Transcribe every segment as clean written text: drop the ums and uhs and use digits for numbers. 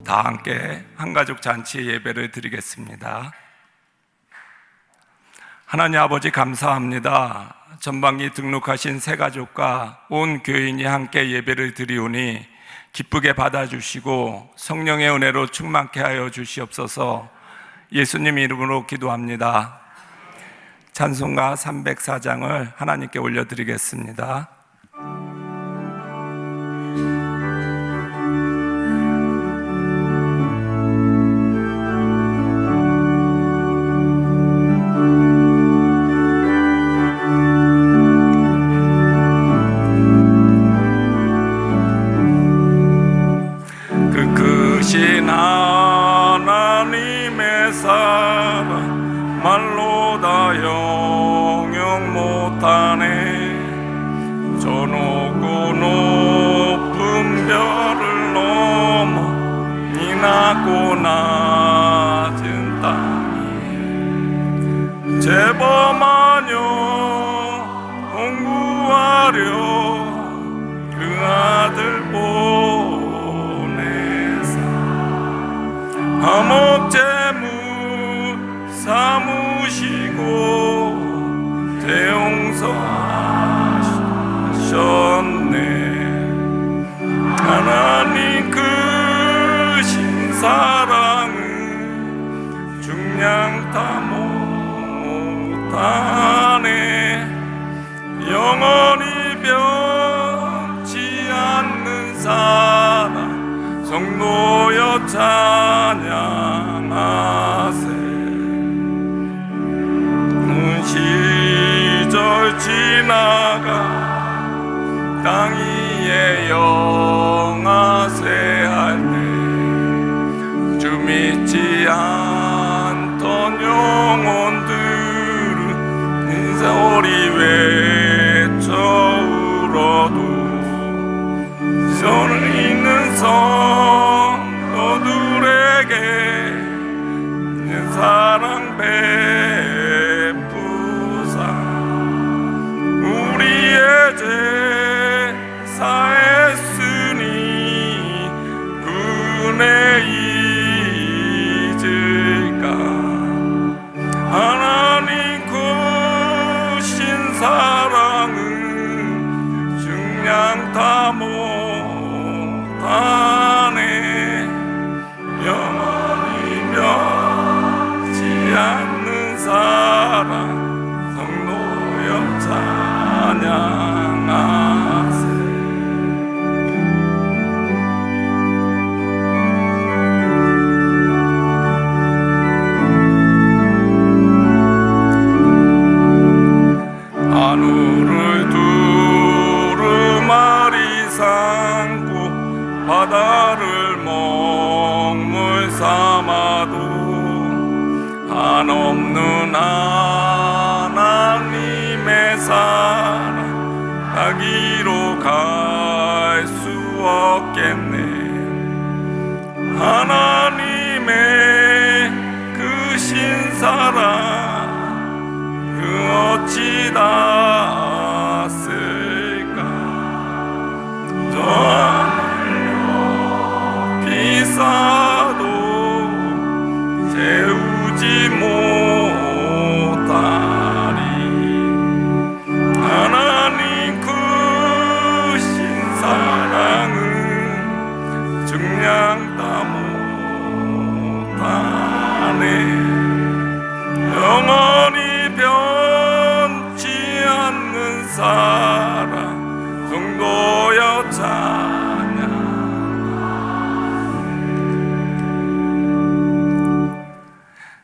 다 함께 한가족 잔치 예배를 드리겠습니다. 하나님 아버지 감사합니다. 전방기 등록하신 새 가족과 온 교인이 함께 예배를 드리오니 기쁘게 받아주시고 성령의 은혜로 충만케 하여 주시옵소서. 예수님 이름으로 기도합니다. 찬송가 304장을 하나님께 올려드리겠습니다. 크신 하나님의 사랑 말로 다 영영 못하네. 저 높고 높은 별을 넘어 이 낮고 낮은 땅에 제범하여 공부하려 그 아들 화목제물 삼으시고 대용서하셨네. 하나님 크신 사랑은 중량 다 못하네. 영원히 변치 않는 사랑 성도여 찬양하세. 시절 지나가 땅 위에 영하세 할 때 주 믿지 않던 영혼들은 인사오리 외쳐 울어도 손을 잇는 성도들에게 내 사랑 베푸사 우리의 죄 사했으니 그 은혜 잊을까. 하나님 크신 사랑은 중량 다 못하네. 영원히 변치 않는 사랑 성도여 찬양하세. 하늘을 두루마리 삼고 바다를 먹물 삼아도 한없는 하나님의 사랑 가기로 갈 수 없겠네. 하나님의 크신 사랑 그 어찌 닿았을까. 저 비싸도 채우지 못하리. 하나님 크신 사랑은 중량 다 못하네. 영원히 변치 않는 사랑 성도여 찬양.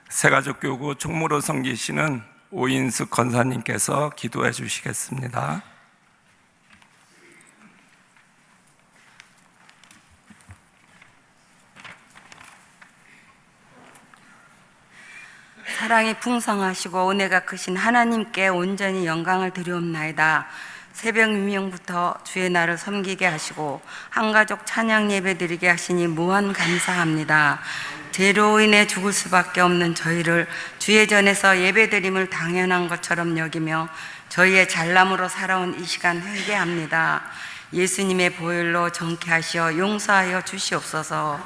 새가족교구 총무로 섬기시는 오인숙 권사님께서 기도해 주시겠습니다. 사랑이 풍성하시고 은혜가 크신 하나님께 온전히 영광을 드리옵나이다. 새벽 미명부터 주의 날을 섬기게 하시고 한가족 찬양 예배 드리게 하시니 무한 감사합니다. 죄로 인해 죽을 수밖에 없는 저희를 주의 전에서 예배 드림을 당연한 것처럼 여기며 저희의 잘남으로 살아온 이 시간 회개합니다. 예수님의 보혈로 정케 하시어 용서하여 주시옵소서.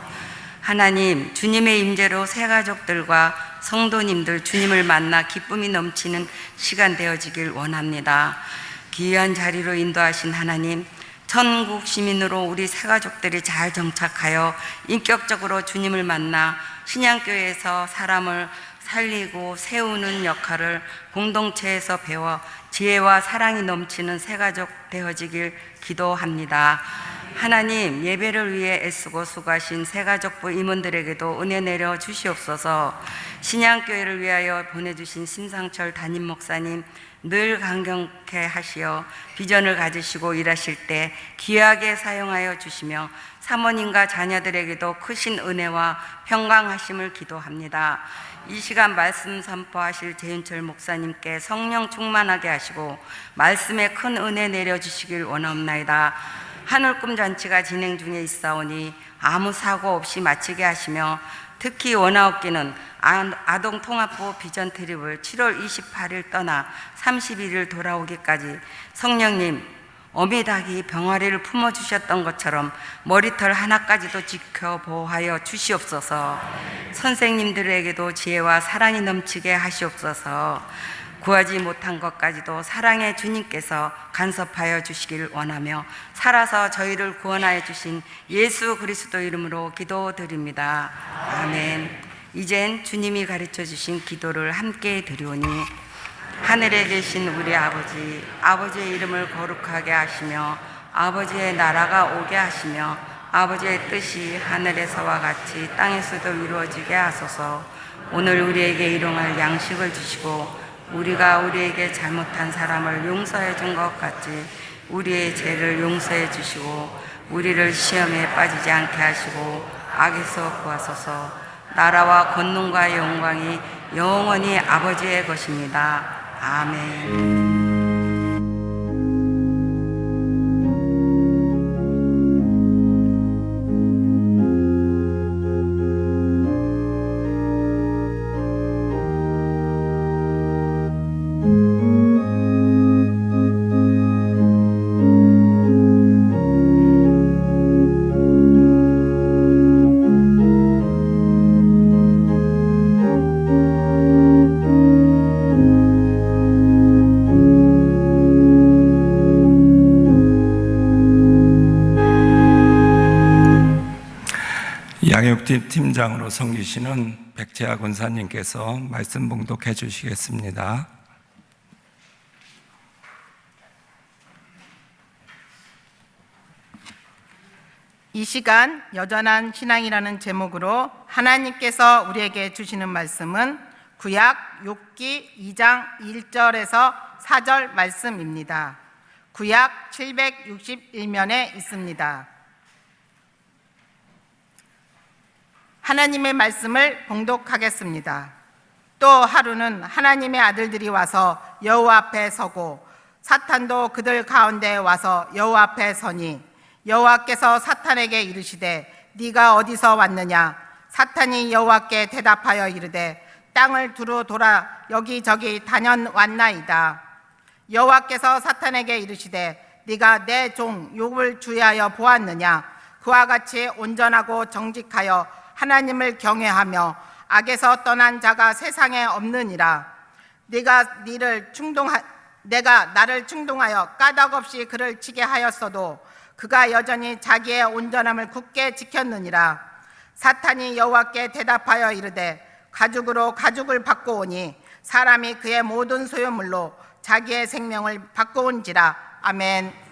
하나님, 주님의 임재로 새 가족들과 성도님들 주님을 만나 기쁨이 넘치는 시간 되어지길 원합니다. 귀한 자리로 인도하신 하나님, 천국 시민으로 우리 새 가족들이 잘 정착하여 인격적으로 주님을 만나 신양교회에서 사람을 살리고 세우는 역할을 공동체에서 배워 지혜와 사랑이 넘치는 새 가족 되어지길 기도합니다. 하나님, 예배를 위해 애쓰고 수고하신 새가족부 임원들에게도 은혜 내려 주시옵소서. 신양교회를 위하여 보내주신 심상철 담임 목사님 늘 강경케 하시어 비전을 가지시고 일하실 때 귀하게 사용하여 주시며 사모님과 자녀들에게도 크신 은혜와 평강하심을 기도합니다. 이 시간 말씀 선포하실 재윤철 목사님께 성령 충만하게 하시고 말씀에 큰 은혜 내려주시길 원하옵나이다. 하늘꿈 잔치가 진행 중에 있사오니 아무 사고 없이 마치게 하시며 특히 원하옵기는 아동통합부 비전 트립을 7월 28일 떠나 31일 돌아오기까지 성령님 어미닭이 병아리를 품어주셨던 것처럼 머리털 하나까지도 지켜 보호하여 주시옵소서. 선생님들에게도 지혜와 사랑이 넘치게 하시옵소서. 구하지 못한 것까지도 사랑의 주님께서 간섭하여 주시길 원하며 살아서 저희를 구원하여 주신 예수 그리스도 이름으로 기도드립니다. 아멘. 이젠 주님이 가르쳐 주신 기도를 함께 드리오니 하늘에 계신 우리 아버지, 아버지의 이름을 거룩하게 하시며 아버지의 나라가 오게 하시며 아버지의 뜻이 하늘에서와 같이 땅에서도 이루어지게 하소서. 오늘 우리에게 일용할 양식을 주시고 우리가 우리에게 잘못한 사람을 용서해 준 것 같이 우리의 죄를 용서해 주시고 우리를 시험에 빠지지 않게 하시고 악에서 구하소서. 나라와 권능과 영광이 영원히 아버지의 것입니다. 아멘. 양육팀 팀장으로 섬기시는 백재하 권사님께서 말씀 봉독해 주시겠습니다. 이 시간 여전한 신앙이라는 제목으로 하나님께서 우리에게 주시는 말씀은 구약 욥기 2장 1절에서 4절 말씀입니다. 구약 761면에 있습니다. 하나님의 말씀을 봉독하겠습니다. 또 하루는 하나님의 아들들이 와서 여호와 앞에 서고 사탄도 그들 가운데 와서 여호와 앞에 서니 여호와께서 사탄에게 이르시되 네가 어디서 왔느냐? 사탄이 여호와께 대답하여 이르되 땅을 두루 돌아 여기저기 다녀왔나이다. 여호와께서 사탄에게 이르시되 네가 내 종 욥을 주의하여 보았느냐? 그와 같이 온전하고 정직하여 하나님을 경외하며 악에서 떠난 자가 세상에 없느니라. 내가 나를 충동하여 까닭없이 그를 치게 하였어도 그가 여전히 자기의 온전함을 굳게 지켰느니라. 사탄이 여호와께 대답하여 이르되 가죽으로 가죽을 바꾸오니 사람이 그의 모든 소유물로 자기의 생명을 바꾸온지라. 아멘.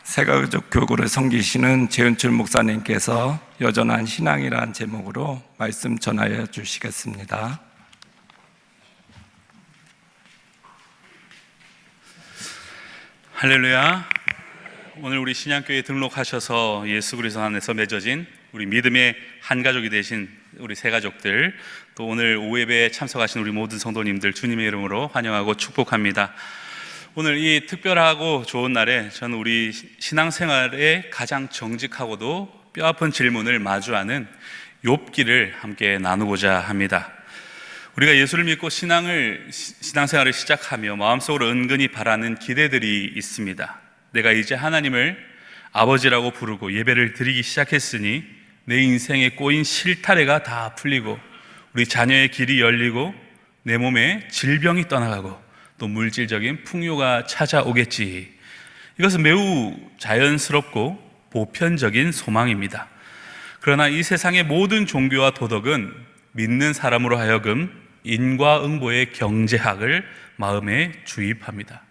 새가족 교구를 섬기시는 재윤철 목사님께서 여전한 신앙이라는 제목으로 말씀 전하여 주시겠습니다. 할렐루야. 오늘 우리 신양교회에 등록하셔서 예수 그리스도 안에서 맺어진 우리 믿음의 한 가족이 되신 우리 새 가족들, 또 오늘 오예배에 참석하신 우리 모든 성도님들 주님의 이름으로 환영하고 축복합니다. 오늘 이 특별하고 좋은 날에 저는 우리 신앙생활에 가장 정직하고도 뼈아픈 질문을 마주하는 욥기를 함께 나누고자 합니다. 우리가 예수를 믿고 신앙생활을 시작하며 마음속으로 은근히 바라는 기대들이 있습니다. 내가 이제 하나님을 아버지라고 부르고 예배를 드리기 시작했으니 내 인생에 꼬인 실타래가 다 풀리고 우리 자녀의 길이 열리고 내 몸에 질병이 떠나가고 또 물질적인 풍요가 찾아오겠지. 이것은 매우 자연스럽고 보편적인 소망입니다. 그러나 이 세상의 모든 종교와 도덕은 믿는 사람으로 하여금 인과응보의 경제학을 마음에 주입합니다.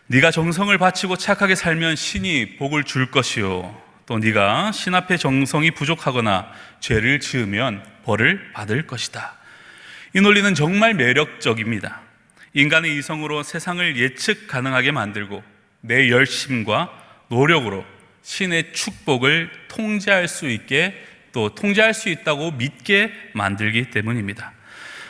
네가 정성을 바치고 착하게 살면 신이 복을 줄 것이요, 또 네가 신 앞에 정성이 부족하거나 죄를 지으면 벌을 받을 것이다. 이 논리는 정말 매력적입니다. 인간의 이성으로 세상을 예측 가능하게 만들고 내 열심과 노력으로 신의 축복을 통제할 수 있게, 또 통제할 수 있다고 믿게 만들기 때문입니다.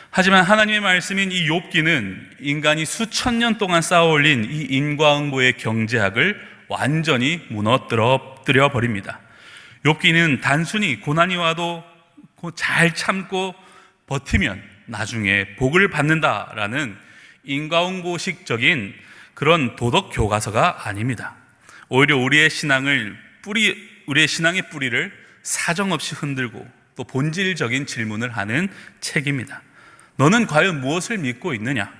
하지만 하나님의 말씀인 이 욥기는 인간이 수천 년 동안 쌓아올린 이 인과응보의 경제학을 완전히 무너뜨려 버립니다. 욥기는 단순히 고난이 와도 잘 참고 버티면 나중에 복을 받는다라는 인과응보식적인 그런 도덕 교과서가 아닙니다. 오히려 우리의 신앙의 뿌리를 사정없이 흔들고 또 본질적인 질문을 하는 책입니다. 너는 과연 무엇을 믿고 있느냐?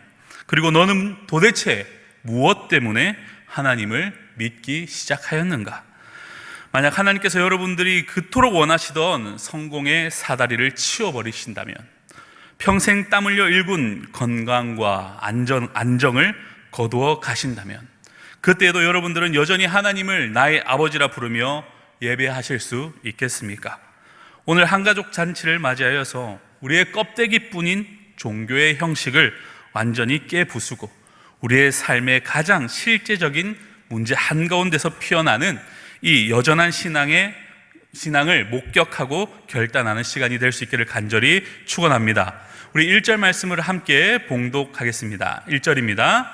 그리고 너는 도대체 무엇 때문에 하나님을 믿기 시작하였는가? 만약 하나님께서 여러분들이 그토록 원하시던 성공의 사다리를 치워버리신다면, 평생 땀 흘려 일군 건강과 안정을 거두어 가신다면, 그때에도 여러분들은 여전히 하나님을 나의 아버지라 부르며 예배하실 수 있겠습니까? 오늘 한가족 잔치를 맞이하여서 우리의 껍데기뿐인 종교의 형식을 완전히 깨부수고 우리의 삶의 가장 실제적인 문제 한가운데서 피어나는 이 여전한 신앙을 목격하고 결단하는 시간이 될 수 있기를 간절히 축원합니다. 우리 1절 말씀을 함께 봉독하겠습니다. 1절입니다.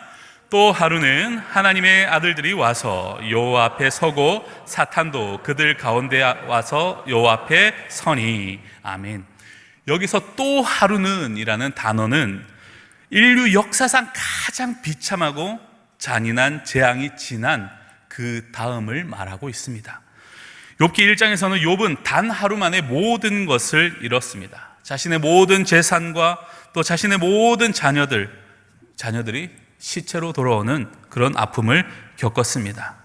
또 하루는 하나님의 아들들이 와서 여호와 앞에 서고 사탄도 그들 가운데 와서 여호와 앞에 서니. 아멘. 여기서 또 하루는 이라는 단어는 인류 역사상 가장 비참하고 잔인한 재앙이 지난 그 다음을 말하고 있습니다. 욥기 1장에서는 욥은 단 하루 만에 모든 것을 잃었습니다. 자신의 모든 재산과 또 자신의 모든 자녀들이 시체로 돌아오는 그런 아픔을 겪었습니다.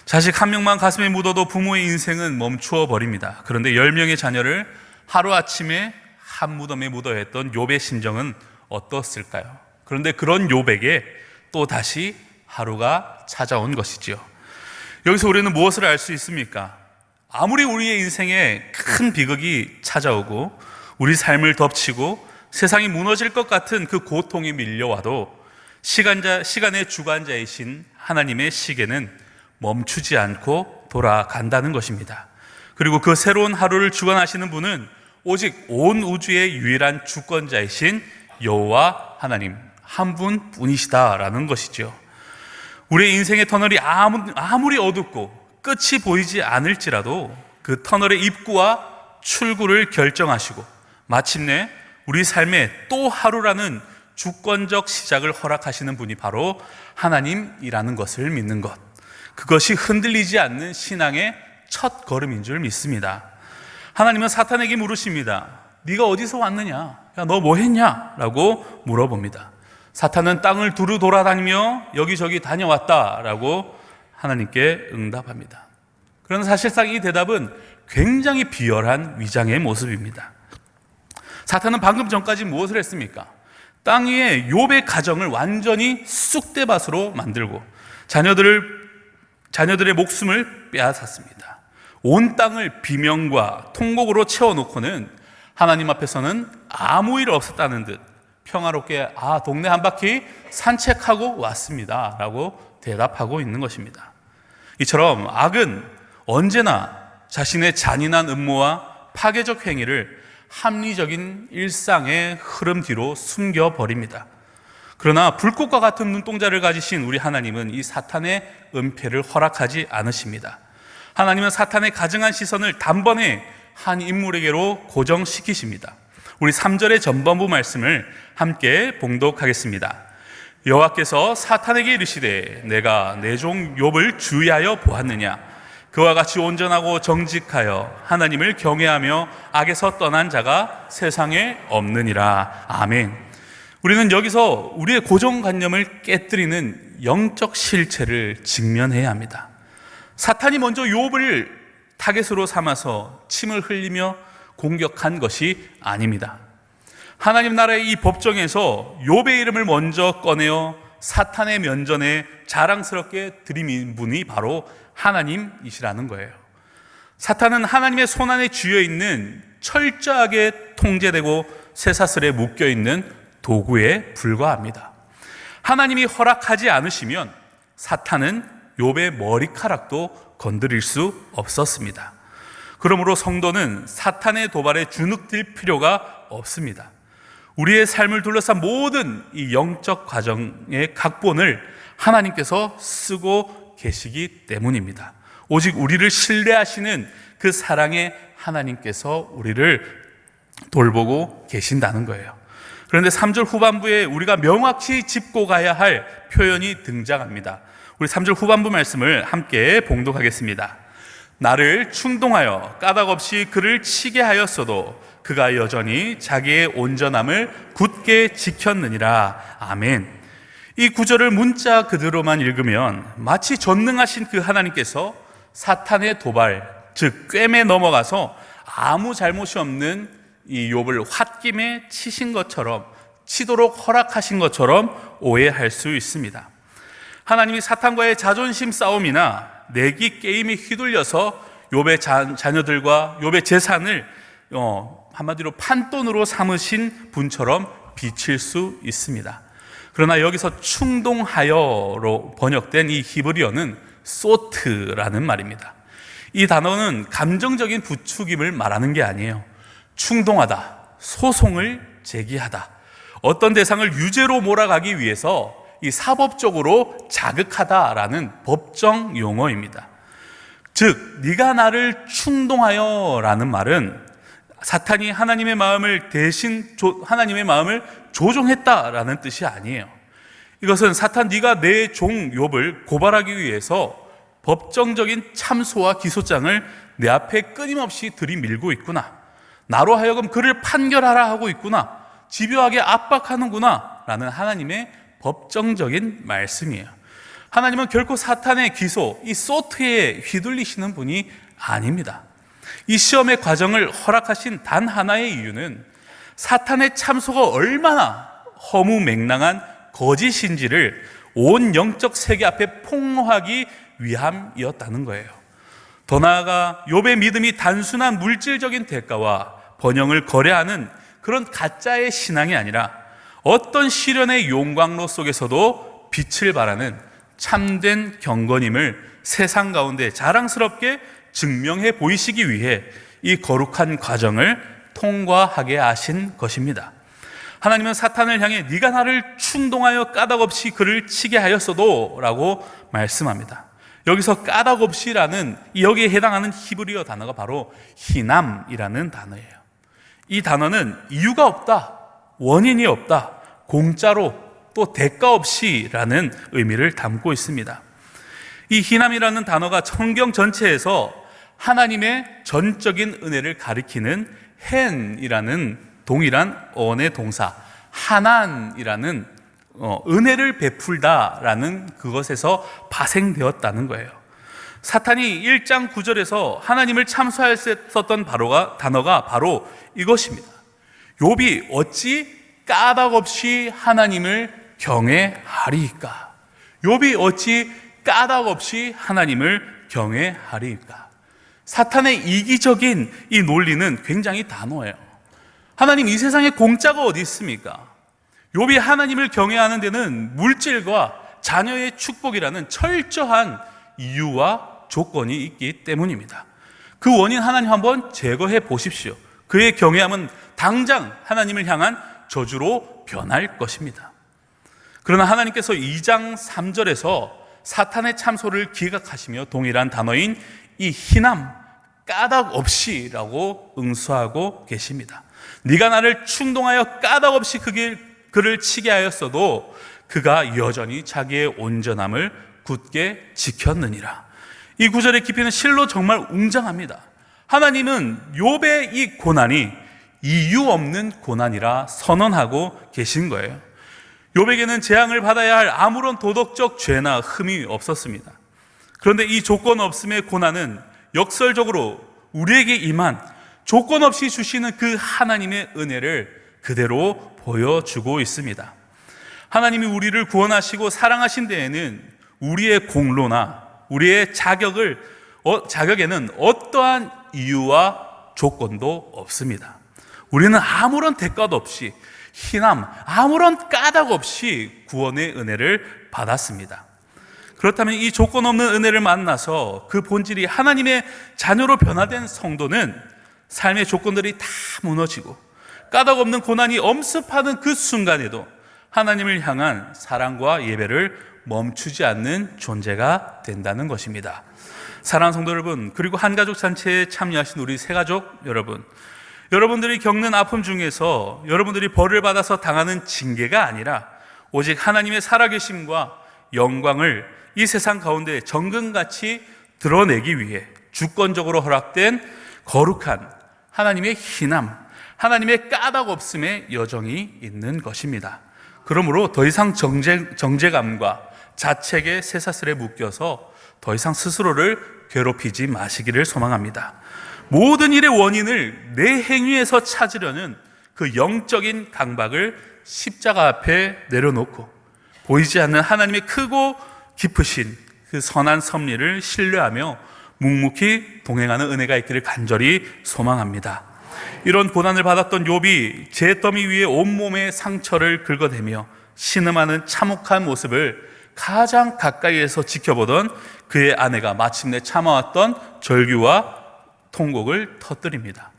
자식 한 명만 가슴에 묻어도 부모의 인생은 멈추어 버립니다. 그런데 10명의 자녀를 하루아침에 한 무덤에 묻어야 했던 욥의 심정은 어떻을까요? 그런데 그런 욥에게 또 다시 하루가 찾아온 것이지요. 여기서 우리는 무엇을 알 수 있습니까? 아무리 우리의 인생에 큰 비극이 찾아오고 우리 삶을 덮치고 세상이 무너질 것 같은 그 고통이 밀려와도 시간의 주관자이신 하나님의 시계는 멈추지 않고 돌아간다는 것입니다. 그리고 그 새로운 하루를 주관하시는 분은 오직 온 우주의 유일한 주권자이신 여호와 하나님 한 분뿐이시다라는 것이죠. 우리의 인생의 터널이 아무리 어둡고 끝이 보이지 않을지라도 그 터널의 입구와 출구를 결정하시고 마침내 우리 삶의 또 하루라는 주권적 시작을 허락하시는 분이 바로 하나님이라는 것을 믿는 것, 그것이 흔들리지 않는 신앙의 첫 걸음인 줄 믿습니다. 하나님은 사탄에게 물으십니다. 네가 어디서 왔느냐? 야, 너 뭐 했냐? 라고 물어봅니다. 사탄은 땅을 두루 돌아다니며 여기저기 다녀왔다라고 하나님께 응답합니다. 그러나 사실상 이 대답은 굉장히 비열한 위장의 모습입니다. 사탄은 방금 전까지 무엇을 했습니까? 땅 위에 욥의 가정을 완전히 쑥대밭으로 만들고 자녀들의 목숨을 빼앗았습니다. 온 땅을 비명과 통곡으로 채워놓고는 하나님 앞에서는 아무 일 없었다는 듯 평화롭게 동네 한 바퀴 산책하고 왔습니다 라고 대답하고 있는 것입니다. 이처럼 악은 언제나 자신의 잔인한 음모와 파괴적 행위를 합리적인 일상의 흐름 뒤로 숨겨버립니다. 그러나 불꽃과 같은 눈동자를 가지신 우리 하나님은 이 사탄의 은폐를 허락하지 않으십니다. 하나님은 사탄의 가증한 시선을 단번에 한 인물에게로 고정시키십니다. 우리 3절의 전반부 말씀을 함께 봉독하겠습니다. 여호와께서 사탄에게 이르시되 내가 내 종 욥을 주의하여 보았느냐? 그와 같이 온전하고 정직하여 하나님을 경외하며 악에서 떠난 자가 세상에 없느니라. 아멘. 우리는 여기서 우리의 고정관념을 깨뜨리는 영적 실체를 직면해야 합니다. 사탄이 먼저 욥을 타겟으로 삼아서 침을 흘리며 공격한 것이 아닙니다. 하나님 나라의 이 법정에서 욥의 이름을 먼저 꺼내어 사탄의 면전에 자랑스럽게 들이민 분이 바로 하나님이시라는 거예요. 사탄은 하나님의 손안에 쥐어있는 철저하게 통제되고 쇠사슬에 묶여있는 도구에 불과합니다. 하나님이 허락하지 않으시면 사탄은 욥의 머리카락도 건드릴 수 없었습니다. 그러므로 성도는 사탄의 도발에 주눅들 필요가 없습니다. 우리의 삶을 둘러싼 모든 이 영적 과정의 각본을 하나님께서 쓰고 계시기 때문입니다. 오직 우리를 신뢰하시는 그 사랑의 하나님께서 우리를 돌보고 계신다는 거예요. 그런데 3절 후반부에 우리가 명확히 짚고 가야 할 표현이 등장합니다. 우리 3절 후반부 말씀을 함께 봉독하겠습니다. 나를 충동하여 까닭없이 그를 치게 하였어도 그가 여전히 자기의 온전함을 굳게 지켰느니라. 아멘. 이 구절을 문자 그대로만 읽으면 마치 전능하신 그 하나님께서 사탄의 도발, 즉 꿰매 넘어가서 아무 잘못이 없는 이 욥을 홧김에 치신 것처럼, 치도록 허락하신 것처럼 오해할 수 있습니다. 하나님이 사탄과의 자존심 싸움이나 내기 게임에 휘둘려서 욥의 자녀들과 욥의 재산을 한마디로 판돈으로 삼으신 분처럼 비칠 수 있습니다. 그러나 여기서 충동하여로 번역된 이 히브리어는 소트라는 말입니다. 이 단어는 감정적인 부추김을 말하는 게 아니에요. 충동하다, 소송을 제기하다, 어떤 대상을 유죄로 몰아가기 위해서 이 사법적으로 자극하다라는 법정 용어입니다. 즉, 네가 나를 충동하여 라는 말은 사탄이 하나님의 마음을 하나님의 마음을 조종했다라는 뜻이 아니에요. 이것은 사탄, 네가 내 종 욥을 고발하기 위해서 법정적인 참소와 기소장을 내 앞에 끊임없이 들이밀고 있구나, 나로 하여금 그를 판결하라 하고 있구나, 집요하게 압박하는구나 라는 하나님의 법정적인 말씀이에요. 하나님은 결코 사탄의 기소, 이 소트에 휘둘리시는 분이 아닙니다. 이 시험의 과정을 허락하신 단 하나의 이유는 사탄의 참소가 얼마나 허무맹랑한 거짓인지를 온 영적 세계 앞에 폭로하기 위함이었다는 거예요. 더 나아가 욥의 믿음이 단순한 물질적인 대가와 번영을 거래하는 그런 가짜의 신앙이 아니라 어떤 시련의 용광로 속에서도 빛을 발하는 참된 경건임을 세상 가운데 자랑스럽게 증명해 보이시기 위해 이 거룩한 과정을 통과하게 하신 것입니다. 하나님은 사탄을 향해 네가 나를 충동하여 까닭없이 그를 치게 하였어도 라고 말씀합니다. 여기서 까닭없이라는 여기에 해당하는 히브리어 단어가 바로 희남이라는 단어예요. 이 단어는 이유가 없다, 원인이 없다, 공짜로 또 대가 없이라는 의미를 담고 있습니다. 이 희남이라는 단어가 성경 전체에서 하나님의 전적인 은혜를 가리키는 헨이라는 동일한 어원의 동사 하난이라는 은혜를 베풀다라는 그것에서 파생되었다는 거예요. 사탄이 1장 9절에서 하나님을 참소할 때 썼던 단어가 바로 이것입니다. 욥이 어찌 까닭없이 하나님을 경외하리이까? 욥이 어찌 까닭없이 하나님을 경외하리이까? 사탄의 이기적인 이 논리는 굉장히 단호해요. 하나님, 이 세상에 공짜가 어디 있습니까? 욥이 하나님을 경외하는 데는 물질과 자녀의 축복이라는 철저한 이유와 조건이 있기 때문입니다. 그 원인 하나님 한번 제거해 보십시오. 그의 경외함은 당장 하나님을 향한 저주로 변할 것입니다. 그러나 하나님께서 2장 3절에서 사탄의 참소를 기각하시며 동일한 단어인 이 희남, 까닭 없이라고 응수하고 계십니다. 네가 나를 충동하여 까닭 없이 그를 치게 하였어도 그가 여전히 자기의 온전함을 굳게 지켰느니라. 이 구절의 깊이는 실로 정말 웅장합니다. 하나님은 욥의 이 고난이 이유 없는 고난이라 선언하고 계신 거예요. 욥에게는 재앙을 받아야 할 아무런 도덕적 죄나 흠이 없었습니다. 그런데 이 조건 없음의 고난은 역설적으로 우리에게 임한 조건 없이 주시는 그 하나님의 은혜를 그대로 보여주고 있습니다. 하나님이 우리를 구원하시고 사랑하신 데에는 우리의 공로나 우리의 자격에는 어떠한 이유와 조건도 없습니다. 우리는 아무런 대가도 없이 희남, 아무런 까닭 없이 구원의 은혜를 받았습니다. 그렇다면 이 조건 없는 은혜를 만나서 그 본질이 하나님의 자녀로 변화된 성도는 삶의 조건들이 다 무너지고 까닭 없는 고난이 엄습하는 그 순간에도 하나님을 향한 사랑과 예배를 멈추지 않는 존재가 된다는 것입니다. 사랑하는 성도 여러분, 그리고 한가족 잔치에 참여하신 우리 새가족 여러분, 여러분들이 겪는 아픔 중에서 여러분들이 벌을 받아서 당하는 징계가 아니라 오직 하나님의 살아계심과 영광을 이 세상 가운데 정금같이 드러내기 위해 주권적으로 허락된 거룩한 하나님의 희남, 하나님의 까닭 없음의 여정이 있는 것입니다. 그러므로 더 이상 정죄감과 자책의 쇠사슬에 묶여서 더 이상 스스로를 괴롭히지 마시기를 소망합니다. 모든 일의 원인을 내 행위에서 찾으려는 그 영적인 강박을 십자가 앞에 내려놓고 보이지 않는 하나님의 크고 깊으신 그 선한 섭리를 신뢰하며 묵묵히 동행하는 은혜가 있기를 간절히 소망합니다. 이런 고난을 받았던 욥이 잿더미 위에 온몸의 상처를 긁어대며 신음하는 참혹한 모습을 가장 가까이에서 지켜보던 그의 아내가 마침내 참아왔던 절규와 통곡을 터뜨립니다.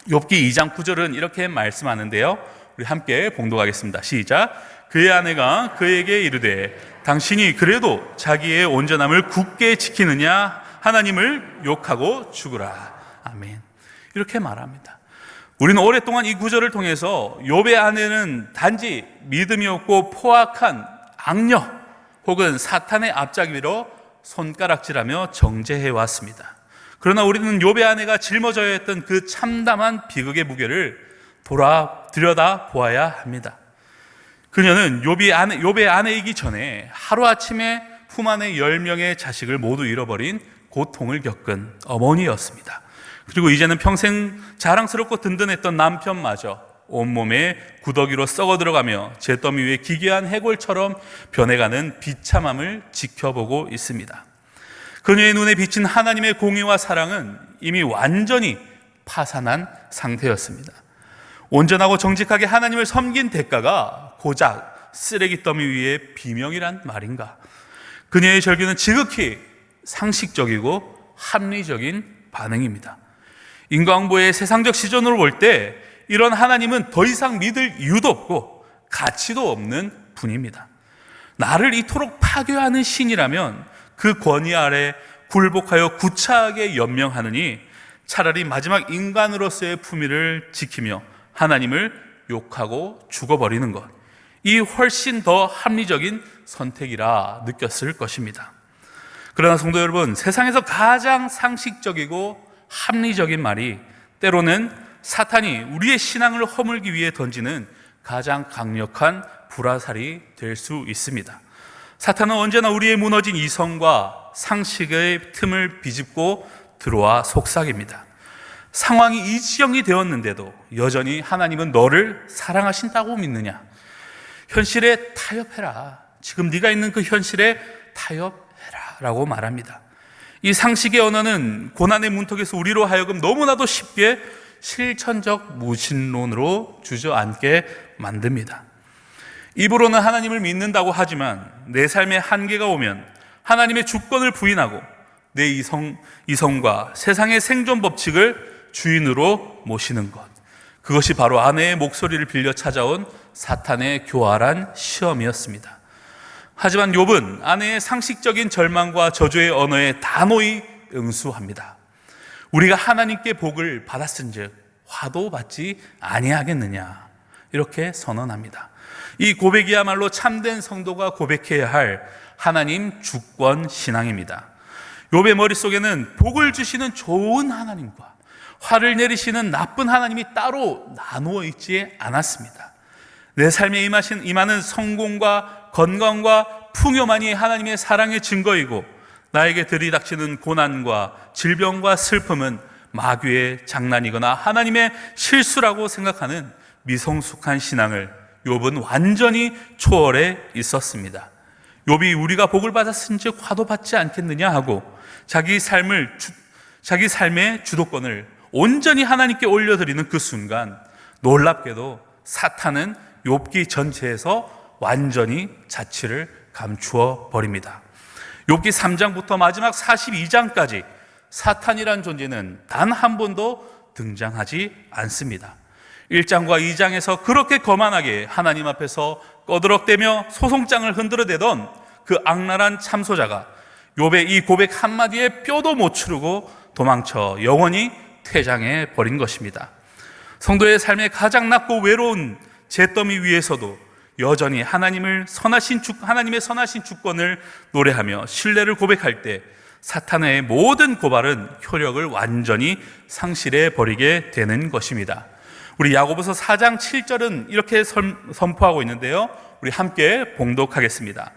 욥기 2장 9절은 이렇게 말씀하는데요, 우리 함께 봉독하겠습니다. 시작. 그의 아내가 그에게 이르되 당신이 그래도 자기의 온전함을 굳게 지키느냐 하나님을 욕하고 죽으라. 아멘. 이렇게 말합니다. 우리는 오랫동안 이 구절을 통해서 욥의 아내는 단지 믿음이 없고 포악한 악녀 혹은 사탄의 앞잡이로 손가락질하며 정죄해 왔습니다. 그러나 우리는 욥의 아내가 짊어져야 했던 그 참담한 비극의 무게를 들여다 보아야 합니다. 그녀는 욥의 아내이기 전에 하루아침에 품 안에 10명의 자식을 모두 잃어버린 고통을 겪은 어머니였습니다. 그리고 이제는 평생 자랑스럽고 든든했던 남편마저 온몸에 구더기로 썩어 들어가며 잿더미 위에 기괴한 해골처럼 변해가는 비참함을 지켜보고 있습니다. 그녀의 눈에 비친 하나님의 공의와 사랑은 이미 완전히 파산한 상태였습니다. 온전하고 정직하게 하나님을 섬긴 대가가 고작 쓰레기 더미 위의 비명이란 말인가? 그녀의 절규는 지극히 상식적이고 합리적인 반응입니다. 인과응보의 세상적 시선으로 볼 때 이런 하나님은 더 이상 믿을 이유도 없고 가치도 없는 분입니다. 나를 이토록 파괴하는 신이라면 그 권위 아래 굴복하여 구차하게 연명하느니 차라리 마지막 인간으로서의 품위를 지키며 하나님을 욕하고 죽어버리는 것, 이 훨씬 더 합리적인 선택이라 느꼈을 것입니다. 그러나 성도 여러분, 세상에서 가장 상식적이고 합리적인 말이 때로는 사탄이 우리의 신앙을 허물기 위해 던지는 가장 강력한 불화살이 될 수 있습니다. 사탄은 언제나 우리의 무너진 이성과 상식의 틈을 비집고 들어와 속삭입니다. 상황이 이 지경이 되었는데도 여전히 하나님은 너를 사랑하신다고 믿느냐? 현실에 타협해라. 지금 네가 있는 그 현실에 타협해라 라고 말합니다. 이 상식의 언어는 고난의 문턱에서 우리로 하여금 너무나도 쉽게 실천적 무신론으로 주저앉게 만듭니다. 입으로는 하나님을 믿는다고 하지만 내 삶에 한계가 오면 하나님의 주권을 부인하고 내 이성과 세상의 생존 법칙을 주인으로 모시는 것, 그것이 바로 아내의 목소리를 빌려 찾아온 사탄의 교활한 시험이었습니다. 하지만 욥은 아내의 상식적인 절망과 저주의 언어에 단호히 응수합니다. 우리가 하나님께 복을 받았은즉 화도 받지 아니하겠느냐, 이렇게 선언합니다. 이 고백이야말로 참된 성도가 고백해야 할 하나님 주권 신앙입니다. 욥의 머릿속에는 복을 주시는 좋은 하나님과 화를 내리시는 나쁜 하나님이 따로 나누어 있지 않았습니다. 내 삶에 임하는 성공과 건강과 풍요만이 하나님의 사랑의 증거이고, 나에게 들이닥치는 고난과 질병과 슬픔은 마귀의 장난이거나 하나님의 실수라고 생각하는 미성숙한 신앙을 욥은 완전히 초월해 있었습니다. 욥이 우리가 복을 받았은즉 화도 받지 않겠느냐 하고 자기 삶의 주도권을 온전히 하나님께 올려드리는 그 순간, 놀랍게도 사탄은 욥기 전체에서 완전히 자취를 감추어 버립니다. 욥기 3장부터 마지막 42장까지 사탄이란 존재는 단 한 번도 등장하지 않습니다. 1장과 2장에서 그렇게 거만하게 하나님 앞에서 꺼드럭대며 소송장을 흔들어대던 그 악랄한 참소자가 욥의 이 고백 한마디에 뼈도 못 추르고 도망쳐 영원히 퇴장해 버린 것입니다. 성도의 삶에 가장 낮고 외로운 잿더미 위에서도 여전히 하나님의 선하신 주권을 노래하며 신뢰를 고백할 때 사탄의 모든 고발은 효력을 완전히 상실해 버리게 되는 것입니다. 우리 야고보서 4장 7절은 이렇게 선포하고 있는데요, 우리 함께 봉독하겠습니다.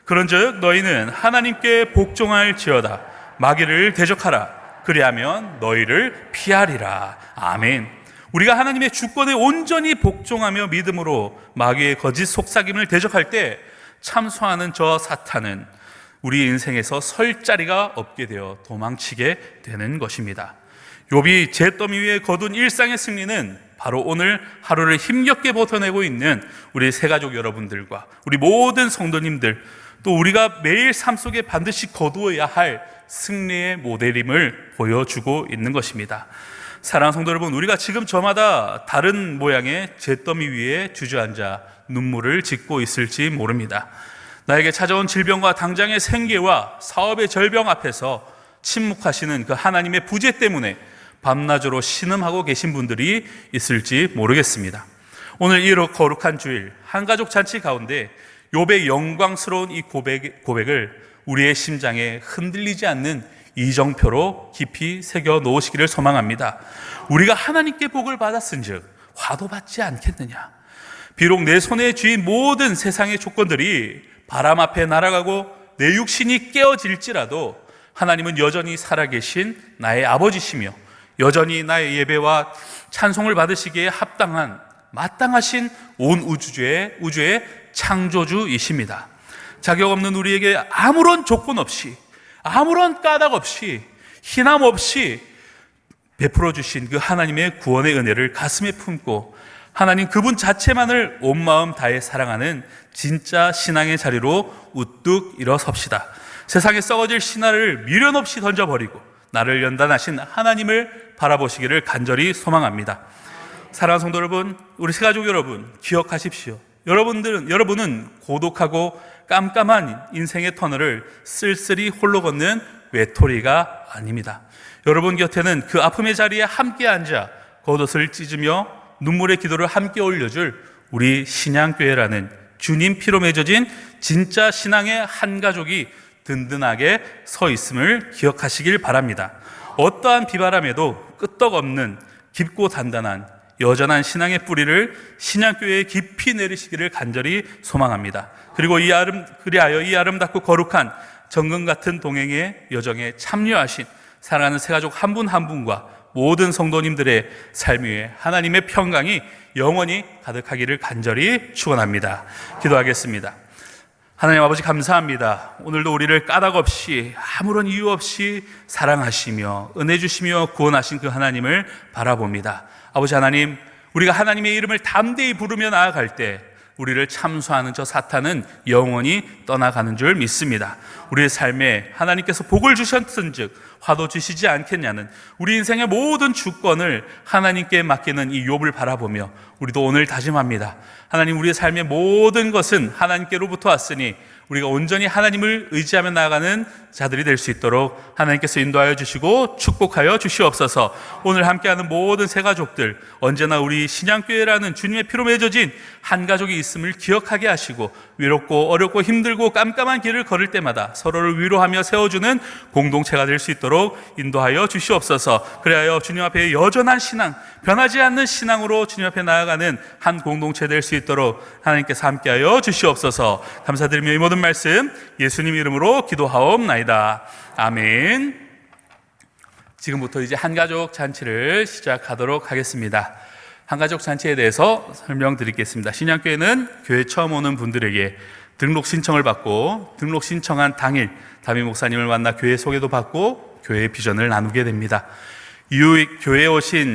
그런즉 너희는 하나님께 복종할지어다. 마귀를 대적하라. 그리하면 너희를 피하리라. 아멘. 우리가 하나님의 주권에 온전히 복종하며 믿음으로 마귀의 거짓 속삭임을 대적할 때 참소하는 저 사탄은 우리 인생에서 설 자리가 없게 되어 도망치게 되는 것입니다. 욥이 잿더미 위에 거둔 일상의 승리는 바로 오늘 하루를 힘겹게 버텨내고 있는 우리 새가족 여러분들과 우리 모든 성도님들, 또 우리가 매일 삶 속에 반드시 거두어야 할 승리의 모델임을 보여주고 있는 것입니다. 사랑하는 성도 여러분, 우리가 지금 저마다 다른 모양의 잿더미 위에 주저앉아 눈물을 짓고 있을지 모릅니다. 나에게 찾아온 질병과 당장의 생계와 사업의 절병 앞에서 침묵하시는 그 하나님의 부재 때문에 밤낮으로 신음하고 계신 분들이 있을지 모르겠습니다. 오늘 이 거룩한 주일 한가족 잔치 가운데 욥의 영광스러운 이 고백을 우리의 심장에 흔들리지 않는 이정표로 깊이 새겨 놓으시기를 소망합니다. 우리가 하나님께 복을 받았은즉 화도 받지 않겠느냐. 비록 내 손에 쥐인 모든 세상의 조건들이 바람 앞에 날아가고 내 육신이 깨어질지라도 하나님은 여전히 살아계신 나의 아버지시며 여전히 나의 예배와 찬송을 받으시기에 합당한 마땅하신 온 우주의 창조주이십니다. 자격 없는 우리에게 아무런 조건 없이, 아무런 까닭 없이, 희남 없이 베풀어 주신 그 하나님의 구원의 은혜를 가슴에 품고 하나님 그분 자체만을 온 마음 다해 사랑하는 진짜 신앙의 자리로 우뚝 일어섭시다. 세상에 썩어질 신화를 미련 없이 던져버리고 나를 연단하신 하나님을 바라보시기를 간절히 소망합니다. 사랑하는 성도 여러분, 우리 새가족 여러분, 기억하십시오. 여러분은 고독하고 깜깜한 인생의 터널을 쓸쓸히 홀로 걷는 외톨이가 아닙니다. 여러분 곁에는 그 아픔의 자리에 함께 앉아 겉옷을 찢으며 눈물의 기도를 함께 올려줄 우리 신양교회라는 주님 피로 맺어진 진짜 신앙의 한 가족이 든든하게 서 있음을 기억하시길 바랍니다. 어떠한 비바람에도 끄떡없는 깊고 단단한 여전한 신앙의 뿌리를 신양교회에 깊이 내리시기를 간절히 소망합니다. 그리고 그리하여 이 아름답고 거룩한 정금 같은 동행의 여정에 참여하신 사랑하는 새가족 한 분 한 분과 모든 성도님들의 삶 위에 하나님의 평강이 영원히 가득하기를 간절히 축원합니다. 기도하겠습니다. 하나님 아버지 감사합니다. 오늘도 우리를 까닭 없이 아무런 이유 없이 사랑하시며 은혜 주시며 구원하신 그 하나님을 바라봅니다. 아버지 하나님, 우리가 하나님의 이름을 담대히 부르며 나아갈 때 우리를 참소하는 저 사탄은 영원히 떠나가는 줄 믿습니다. 우리의 삶에 하나님께서 복을 주셨은즉 화도 주시지 않겠냐는 우리 인생의 모든 주권을 하나님께 맡기는 이 욥을 바라보며 우리도 오늘 다짐합니다. 하나님, 우리의 삶의 모든 것은 하나님께로부터 왔으니 우리가 온전히 하나님을 의지하며 나아가는 자들이 될 수 있도록 하나님께서 인도하여 주시고 축복하여 주시옵소서. 오늘 함께하는 모든 새 가족들, 언제나 우리 신양교회라는 주님의 피로 맺어진 한 가족이 있음을 기억하게 하시고, 외롭고 어렵고 힘들고 깜깜한 길을 걸을 때마다 서로를 위로하며 세워주는 공동체가 될 수 있도록 인도하여 주시옵소서. 그래야 주님 앞에 여전한 신앙, 변하지 않는 신앙으로 주님 앞에 나아가는 한 공동체 될 수 있도록 하나님께서 함께하여 주시옵소서. 감사드리며 이 모든 말씀 예수님 이름으로 기도하옵나이다. 아멘. 지금부터 이제 한가족 잔치를 시작하도록 하겠습니다. 한가족 잔치에 대해서 설명드리겠습니다. 신양교회는 교회 처음 오는 분들에게 등록 신청을 받고, 등록 신청한 당일 담임 목사님을 만나 교회 소개도 받고 교회의 비전을 나누게 됩니다. 이후 교회에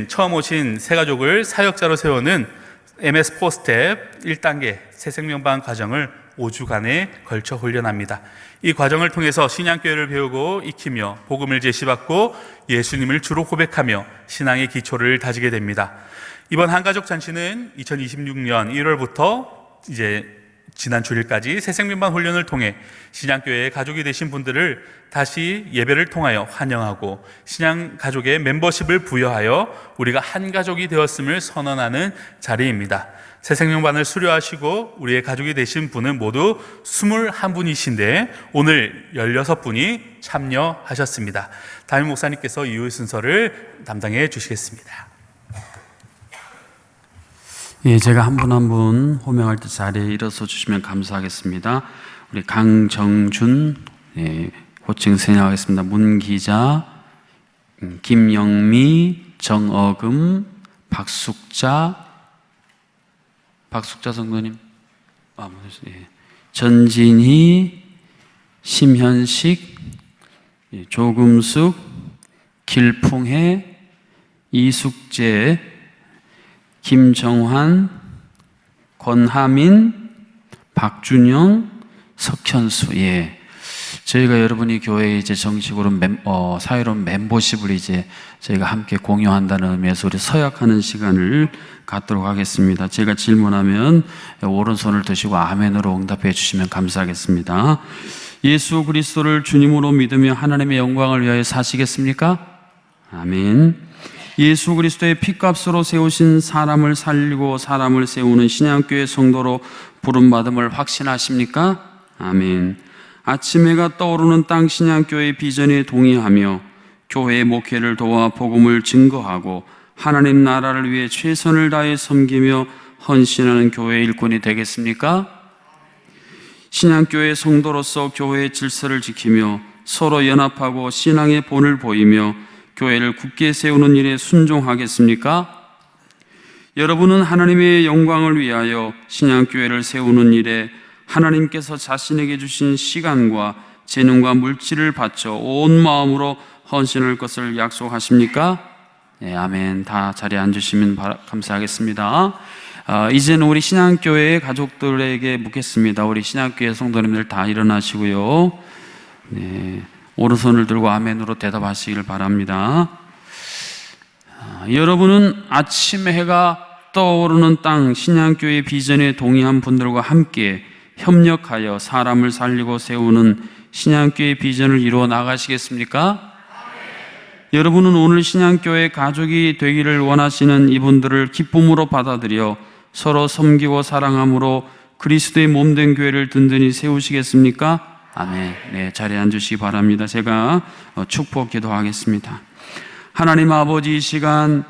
처음 오신 새가족을 사역자로 세우는 MS 포스텝 1단계 새생명반 과정을 5주간에 걸쳐 훈련합니다. 이 과정을 통해서 신양교회를 배우고 익히며 복음을 제시받고 예수님을 주로 고백하며 신앙의 기초를 다지게 됩니다. 이번 한가족 잔치는 2026년 1월부터 이제 지난 주일까지 새생명반 훈련을 통해 신양교회의 가족이 되신 분들을 다시 예배를 통하여 환영하고 신양 가족의 멤버십을 부여하여 우리가 한 가족이 되었음을 선언하는 자리입니다. 새생명반을 수료하시고 우리의 가족이 되신 분은 모두 21분이신데 오늘 16분이 참여하셨습니다. 담임 목사님께서 이후 순서를 담당해 주시겠습니다. 예, 제가 한 분 한 분 호명할 때 자리에 일어서 주시면 감사하겠습니다. 우리 강정준, 호칭 세냐하겠습니다. 문기자, 김영미, 정어금, 박숙자 성도님, 전진희, 심현식, 조금숙, 길풍혜, 이숙재, 김정환, 권하민, 박준영, 석현수. 저희가 여러분이 교회에 이제 정식으로 사회로운 멤버십을 이제 저희가 함께 공유한다는 의미에서 우리 서약하는 시간을 갖도록 하겠습니다. 제가 질문하면 오른손을 드시고 아멘으로 응답해 주시면 감사하겠습니다. 예수 그리스도를 주님으로 믿으며 하나님의 영광을 위하여 사시겠습니까? 아멘. 예수 그리스도의 피값으로 세우신 사람을 살리고 사람을 세우는 신양교회 성도로 부름받음을 확신하십니까? 아멘. 아침 해가 떠오르는 땅 신양교회의 비전에 동의하며 교회의 목회를 도와 복음을 증거하고 하나님 나라를 위해 최선을 다해 섬기며 헌신하는 교회의 일꾼이 되겠습니까? 신양교회 성도로서 교회의 질서를 지키며 서로 연합하고 신앙의 본을 보이며 교회를 굳게 세우는 일에 순종하겠습니까? 여러분은 하나님의 영광을 위하여 신양교회를 세우는 일에 하나님께서 자신에게 주신 시간과 재능과 물질을 바쳐 온 마음으로 헌신할 것을 약속하십니까? 네, 아멘. 다 자리에 앉으시면 감사하겠습니다. 이제는 우리 신양교회의 가족들에게 묻겠습니다. 우리 신양교회 성도님들 다 일어나시고요. 네, 오른손을 들고 아멘으로 대답하시길 바랍니다. 여러분은 아침 해가 떠오르는 땅 신양교회 비전에 동의한 분들과 함께 협력하여 사람을 살리고 세우는 신양교회 비전을 이루어 나가시겠습니까? 여러분은 오늘 신양교회 가족이 되기를 원하시는 이분들을 기쁨으로 받아들여 서로 섬기고 사랑함으로 그리스도의 몸된 교회를 든든히 세우시겠습니까? 아멘. 네, 자리에 앉으시기 바랍니다. 제가 축복 기도하겠습니다. 하나님 아버지, 이 시간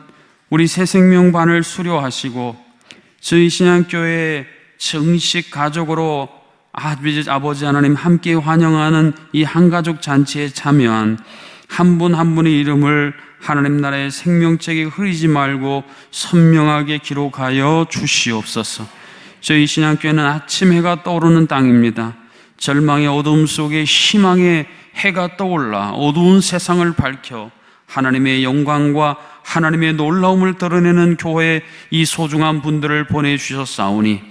우리 새생명반을 수료하시고 저희 신양교회 정식 가족으로 아버지 하나님 함께 환영하는 이 한가족 잔치에 참여한 한 분 한 분의 이름을 하나님 나라의 생명책에 흐리지 말고 선명하게 기록하여 주시옵소서. 저희 신양교회는 아침 해가 떠오르는 땅입니다. 절망의 어둠 속에 희망의 해가 떠올라 어두운 세상을 밝혀 하나님의 영광과 하나님의 놀라움을 드러내는 교회에 이 소중한 분들을 보내주셨사오니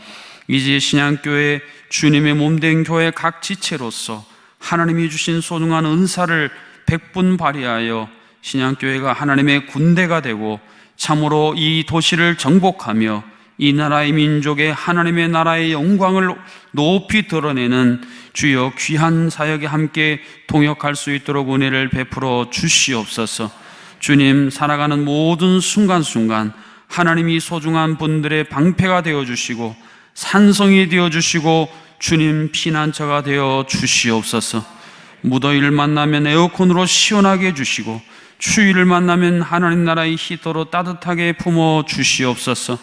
이제 신양교회 주님의 몸된 교회 각 지체로서 하나님이 주신 소중한 은사를 백분 발휘하여 신양교회가 하나님의 군대가 되고 참으로 이 도시를 정복하며 이 나라의 민족의 하나님의 나라의 영광을 높이 드러내는 주여 귀한 사역에 함께 동역할 수 있도록 은혜를 베풀어 주시옵소서. 주님, 살아가는 모든 순간순간 하나님이 소중한 분들의 방패가 되어주시고 산성이 되어주시고 주님 피난처가 되어 주시옵소서. 무더위를 만나면 에어컨으로 시원하게 해주시고 추위를 만나면 하나님 나라의 히터로 따뜻하게 품어 주시옵소서.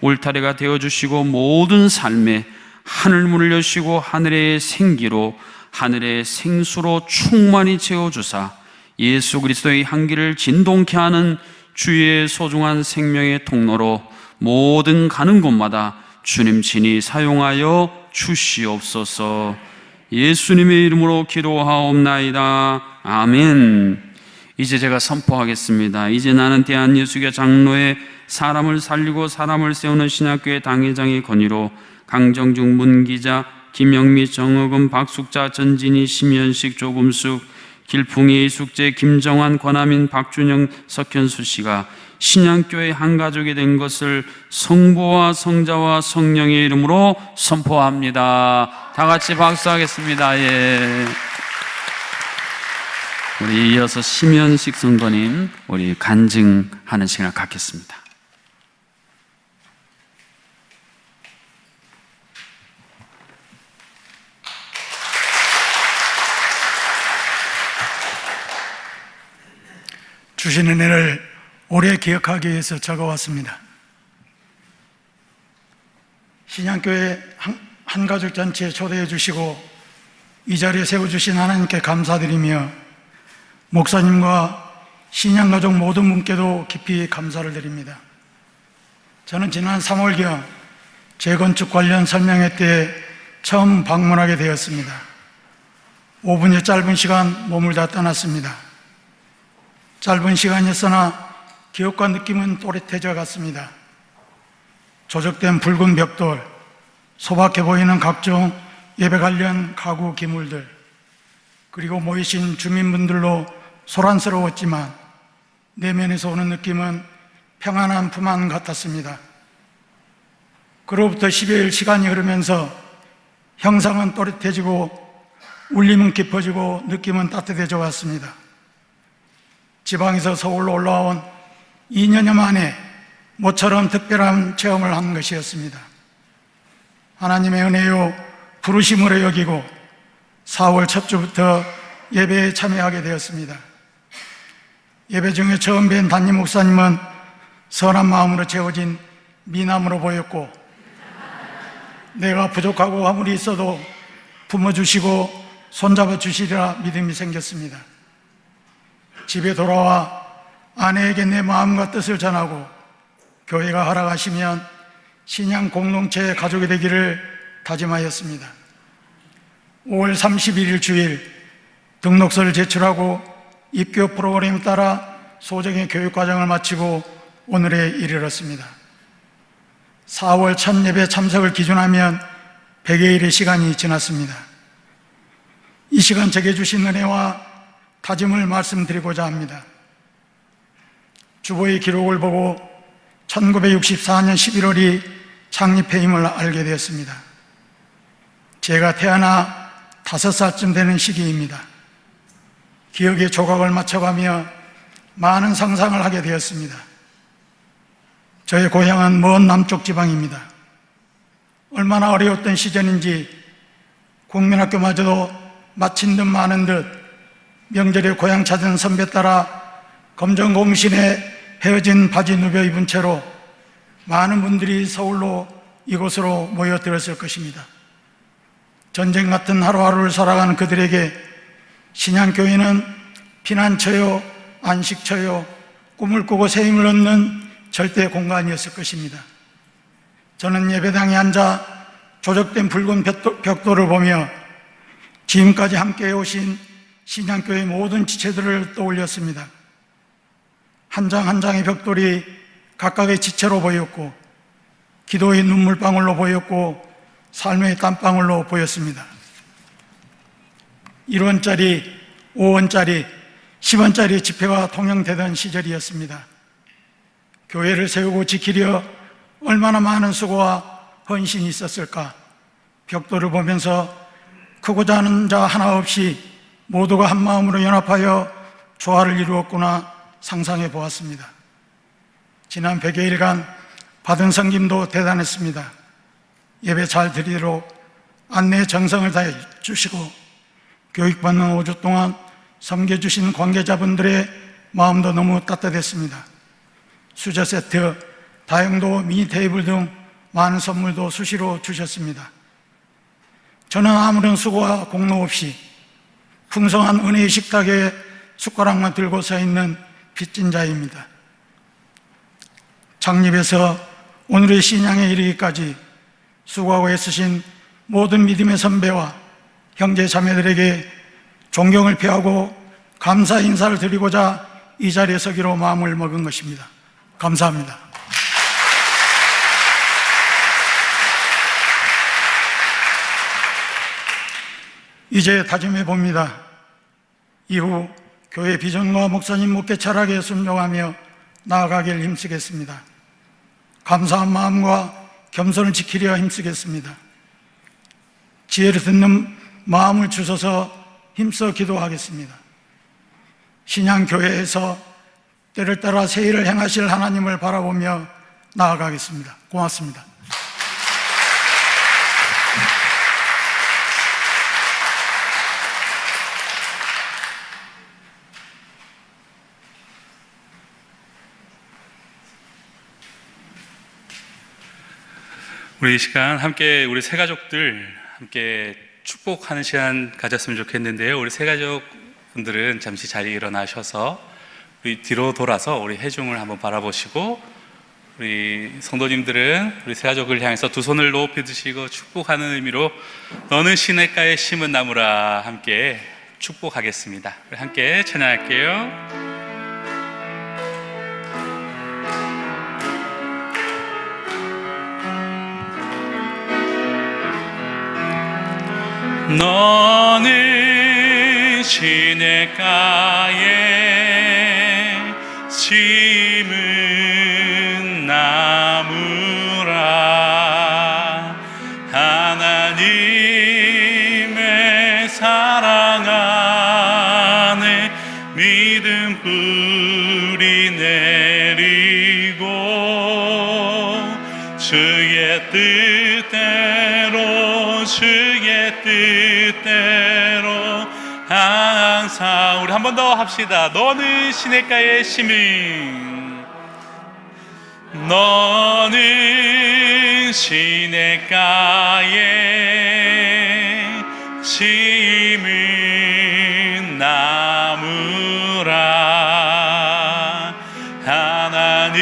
울타리가 되어주시고 모든 삶에 하늘문을 여시고 하늘의 생기로 하늘의 생수로 충만히 채워주사 예수 그리스도의 향기를 진동케 하는 주의 소중한 생명의 통로로 모든 가는 곳마다 주님 친히 사용하여 주시옵소서. 예수님의 이름으로 기도하옵나이다. 아멘. 이제 제가 선포하겠습니다. 이제 나는 대한예수교 장로의 사람을 살리고 사람을 세우는 신학교의 당회장의 권위로 강정중 문기자, 김영미, 정흑은, 박숙자, 전진희, 심현식, 조금숙, 길풍이, 이숙재, 김정환, 권하민, 박준영, 석현수 씨가 신양교회 한 가족이 된 것을 성부와 성자와 성령의 이름으로 선포합니다. 다 같이 박수하겠습니다. 예. 우리 이어서 심현식 성도님 우리 간증하는 시간을 갖겠습니다. 주신 은혜를 오래 기억하기 위해서 적어왔습니다. 신양교회 한 가족 전체에 초대해 주시고 이 자리에 세워주신 하나님께 감사드리며 목사님과 신양가족 모든 분께도 깊이 감사를 드립니다. 저는 지난 3월경 재건축 관련 설명회 때 처음 방문하게 되었습니다. 5분의 짧은 시간 몸을 다 떠났습니다. 짧은 시간이었으나 기억과 느낌은 또렷해져 갔습니다. 조적된 붉은 벽돌, 소박해 보이는 각종 예배 관련 가구 기물들, 그리고 모이신 주민분들로 소란스러웠지만 내면에서 오는 느낌은 평안한 품 안 같았습니다. 그로부터 10여일 시간이 흐르면서 형상은 또렷해지고 울림은 깊어지고 느낌은 따뜻해져 왔습니다. 지방에서 서울로 올라온 2년여 만에 모처럼 특별한 체험을 한 것이었습니다. 하나님의 은혜요 부르심으로 여기고 4월 첫 주부터 예배에 참여하게 되었습니다. 예배 중에 처음 뵌 담임 목사님은 선한 마음으로 채워진 미남으로 보였고 내가 부족하고 아무리 있어도 품어주시고 손잡아 주시리라 믿음이 생겼습니다. 집에 돌아와 아내에게 내 마음과 뜻을 전하고 교회가 허락하시면 신양 공동체의 가족이 되기를 다짐하였습니다. 5월 31일 주일 등록서를 제출하고 입교 프로그램에 따라 소정의 교육과정을 마치고 오늘에 이르렀습니다. 4월 첫 예배 참석을 기준하면 100여일의 시간이 지났습니다. 이 시간 제게 주신 은혜와 다짐을 말씀드리고자 합니다. 주보의 기록을 보고 1964년 11월이 창립회임을 알게 되었습니다. 제가 태어나 5살쯤 되는 시기입니다. 기억의 조각을 맞춰가며 많은 상상을 하게 되었습니다. 저의 고향은 먼 남쪽 지방입니다. 얼마나 어려웠던 시절인지 국민학교마저도 마친 듯 마는 듯 명절에 고향 찾은 선배 따라 검정고무신에 헤어진 바지 누벼 입은 채로 많은 분들이 서울로 이곳으로 모여들었을 것입니다. 전쟁 같은 하루하루를 살아가는 그들에게 신양교회는 피난처요, 안식처요, 꿈을 꾸고 새 힘을 얻는 절대 공간이었을 것입니다. 저는 예배당에 앉아 조적된 붉은 벽돌을 보며 지금까지 함께 해오신 신양교회의 모든 지체들을 떠올렸습니다. 한 장 한 장의 벽돌이 각각의 지체로 보였고 기도의 눈물방울로 보였고 삶의 땀방울로 보였습니다. 1원짜리, 5원짜리, 10원짜리 지폐가 통용되던 시절이었습니다. 교회를 세우고 지키려 얼마나 많은 수고와 헌신이 있었을까. 벽돌을 보면서 크고자 하는 자 하나 없이 모두가 한 마음으로 연합하여 조화를 이루었구나 상상해 보았습니다. 지난 100여일간 받은 섬김도 대단했습니다. 예배 잘 드리도록 안내에 정성을 다해 주시고 교육받는 5주 동안 섬겨주신 관계자분들의 마음도 너무 따뜻했습니다. 수저 세트, 다용도 미니 테이블 등 많은 선물도 수시로 주셨습니다. 저는 아무런 수고와 공로 없이 풍성한 은혜의 식탁에 숟가락만 들고 서 있는 빚진 자입니다. 창립에서 오늘의 신앙에 이르기까지 수고하고 애쓰신 모든 믿음의 선배와 형제 자매들에게 존경을 표하고 감사 인사를 드리고자 이 자리에 서기로 마음을 먹은 것입니다. 감사합니다. 이제 다짐해 봅니다. 이후 교회 비전과 목사님 묵게 철학에 순종하며 나아가길 힘쓰겠습니다. 감사한 마음과 겸손을 지키려 힘쓰겠습니다. 지혜를 듣는 마음을 주셔서 힘써 기도하겠습니다. 신양교회에서 때를 따라 새 일을 행하실 하나님을 바라보며 나아가겠습니다. 고맙습니다. 우리 이 시간 함께 우리 새 가족들 함께 축복하는 시간 가졌으면 좋겠는데요. 우리 새 가족분들은 잠시 자리에 일어나셔서 우리 뒤로 돌아서 우리 회중을 한번 바라보시고, 우리 성도님들은 우리 새 가족을 향해서 두 손을 높이 드시고 축복하는 의미로 너는 시냇가에 심은 나무라 함께 축복하겠습니다. 함께 찬양할게요. 너는 시냇가에 심은 나무라. 하나님의 사랑 안에 믿음 뿌리 내리고 주의 뜻대로 항상 우리 한 번 더 합시다. 너는 시냇가에 심은, 너는 시냇가에 심은 나무라. 하나님의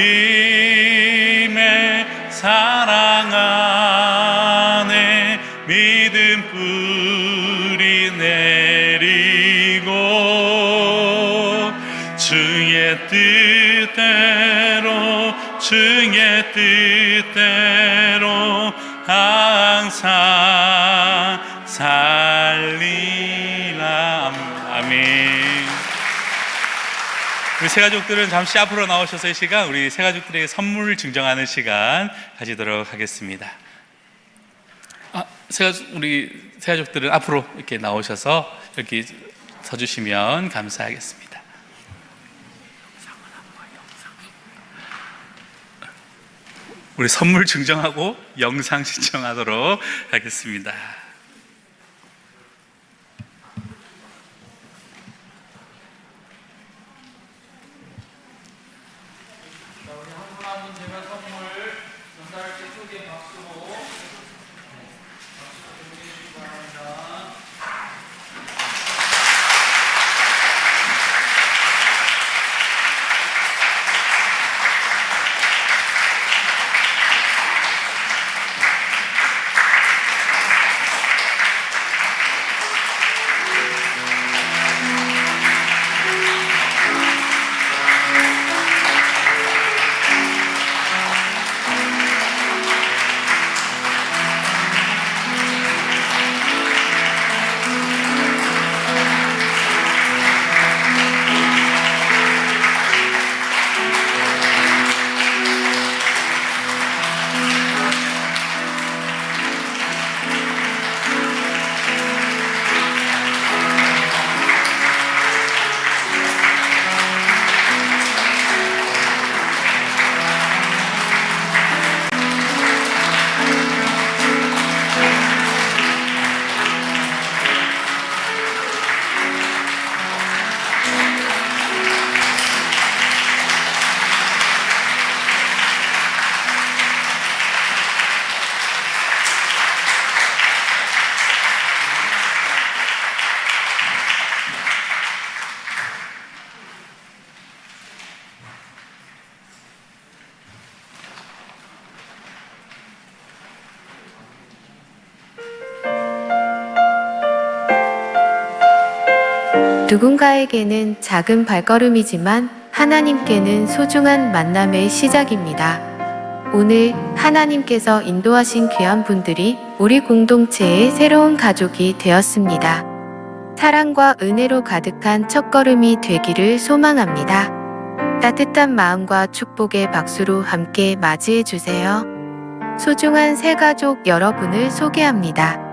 사랑 안에 믿음 뿌리 내리고 주의 뜻대로 항상 살리라. 아멘. 우리 새 가족들은 잠시 앞으로 나오셔서 이 시간 우리 새 가족들에게 선물 증정하는 시간 가지도록 하겠습니다. 우리 새 가족들은 앞으로 이렇게 나오셔서 여기 서주시면 감사하겠습니다. 우리 선물 증정하고 영상 시청하도록 하겠습니다. 누군가에게는 작은 발걸음이지만 하나님께는 소중한 만남의 시작입니다. 오늘 하나님께서 인도하신 귀한 분들이 우리 공동체의 새로운 가족이 되었습니다. 사랑과 은혜로 가득한 첫걸음이 되기를 소망합니다. 따뜻한 마음과 축복의 박수로 함께 맞이해 주세요. 소중한 새가족 여러분을 소개합니다.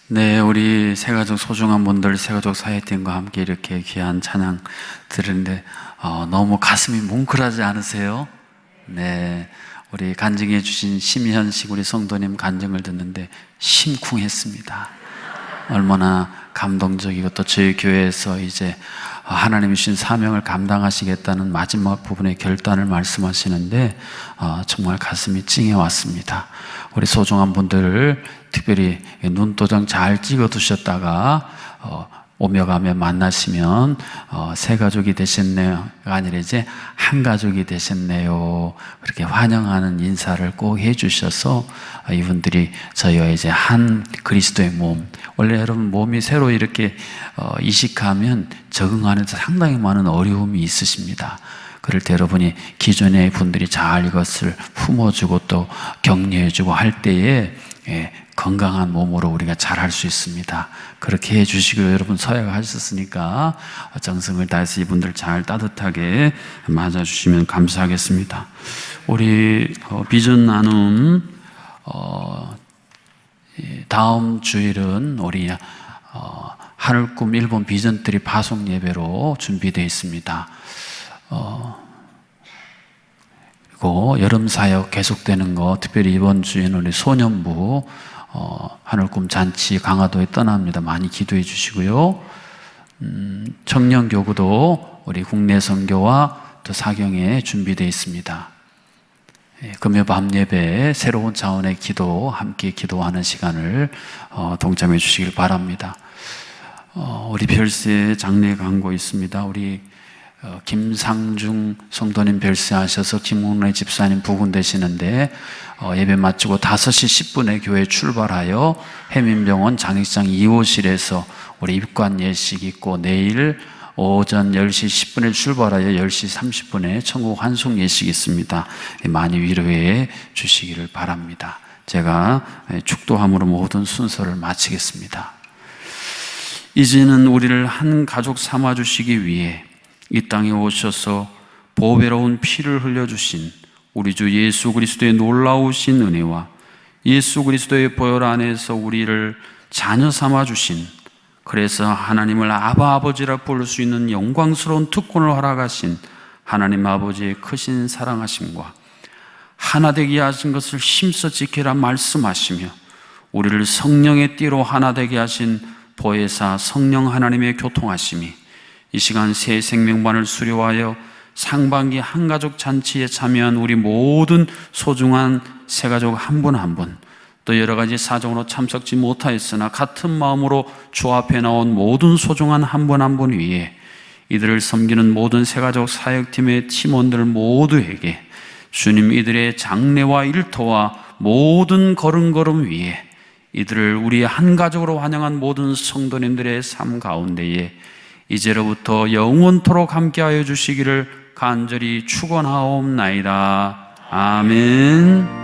네, 우리 새가족 소중한 분들, 새가족 사회팀과 함께 이렇게 귀한 찬양 들으는데 너무 가슴이 뭉클하지 않으세요? 네, 우리 간증해 주신 심현식 우리 성도님 간증을 듣는데 심쿵했습니다. 얼마나 감동적이고 또 저희 교회에서 이제 하나님이 주신 사명을 감당하시겠다는 마지막 부분의 결단을 말씀하시는데 정말 가슴이 찡해 왔습니다. 우리 소중한 분들을 특별히 눈도장 잘 찍어 두셨다가 오며 가며 만나시면 새 가족이 되셨네요가 아니라 이제 한 가족이 되셨네요, 그렇게 환영하는 인사를 꼭 해주셔서 이분들이 저희와 이제 한 그리스도의 몸, 원래 여러분 몸이 새로 이렇게 이식하면 적응하는 데 상당히 많은 어려움이 있으십니다. 그럴 때 여러분이 기존의 분들이 잘 이것을 품어주고 또 격려해주고 할 때에 건강한 몸으로 우리가 잘할 수 있습니다. 그렇게 해주시고 여러분 서약하셨으니까 정성을 다해서 이분들 잘 따뜻하게 맞아주시면 감사하겠습니다. 우리 비전 나눔 다음 주일은 우리 하늘꿈 일본 비전트리 파송 예배로 준비되어 있습니다. 그리고 여름 사역 계속되는 거, 특별히 이번 주에는 우리 소년부 하늘꿈 잔치 강화도에 떠납니다. 많이 기도해 주시고요. 청년교구도 우리 국내 선교와 또 사경에 준비되어 있습니다. 금요 밤 예배에 새로운 차원의 기도, 함께 기도하는 시간을 동참해 주시길 바랍니다. 우리 별세 장례 광고 있습니다. 우리 김상중 성도님 별세하셔서 김웅래 집사님 부근되시는데 예배 마치고 5시 10분에 교회 출발하여 해민병원 장례식장 2호실에서 우리 입관 예식 있고, 내일 오전 10시 10분에 출발하여 10시 30분에 천국 환송 예식이 있습니다. 많이 위로해 주시기를 바랍니다. 제가 축도함으로 모든 순서를 마치겠습니다. 이제는 우리를 한 가족 삼아 주시기 위해 이 땅에 오셔서 보배로운 피를 흘려주신 우리 주 예수 그리스도의 놀라우신 은혜와 예수 그리스도의 보혈 안에서 우리를 자녀 삼아 주신, 그래서 하나님을 아바 아버지라 부를 수 있는 영광스러운 특권을 허락하신 하나님 아버지의 크신 사랑하심과 하나 되게 하신 것을 힘써 지키라 말씀하시며 우리를 성령의 띠로 하나 되게 하신 보혜사 성령 하나님의 교통하심이 이 시간 새 생명반을 수료하여 상반기 한가족 잔치에 참여한 우리 모든 소중한 새가족 한 분 한 분, 또 여러 가지 사정으로 참석지 못하였으나 같은 마음으로 주 앞에 나온 모든 소중한 한 분 한 분 위에 이들을 섬기는 모든 새가족 사역팀의 팀원들 모두에게 주님 이들의 장래와 일터와 모든 걸음걸음 위에 이들을 우리의 한 가족으로 환영한 모든 성도님들의 삶 가운데에 이제로부터 영원토록 함께하여 주시기를 간절히 축원하옵나이다. 아멘.